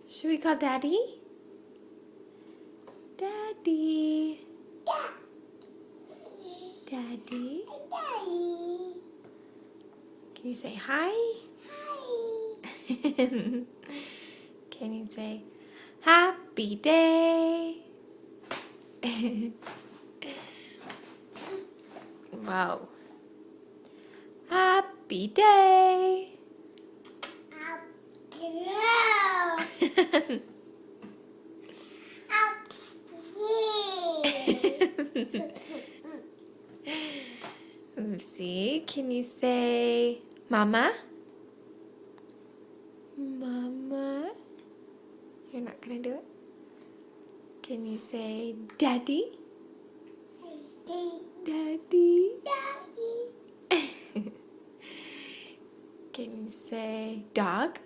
Should we call Daddy? Daddy. Daddy. Can you say hi? Can you say happy day? Wow. Happy day. Lucy, can you say Mama? Mama? You're not gonna do it? Can you say Daddy? Daddy? Can you say dog?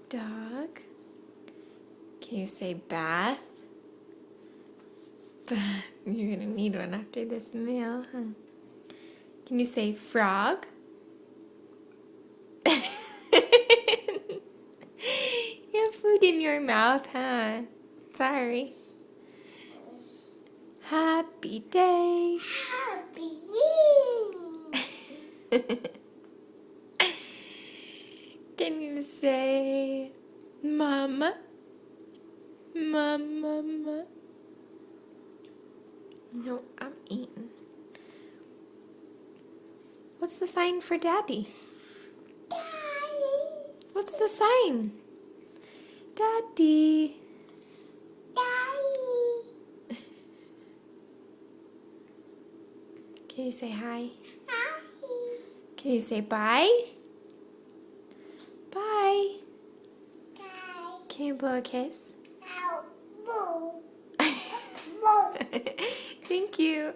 Dog? Can you say bath? Bath. You're gonna need one after this meal, huh? Can you say frog? You have food in your mouth, huh? Sorry. Happy day. Can you say Mama? Mama. No, I'm eating. What's the sign for Daddy? What's the sign? Daddy. Can you say hi? Can you say bye? Bye. Can you blow a kiss? Thank you.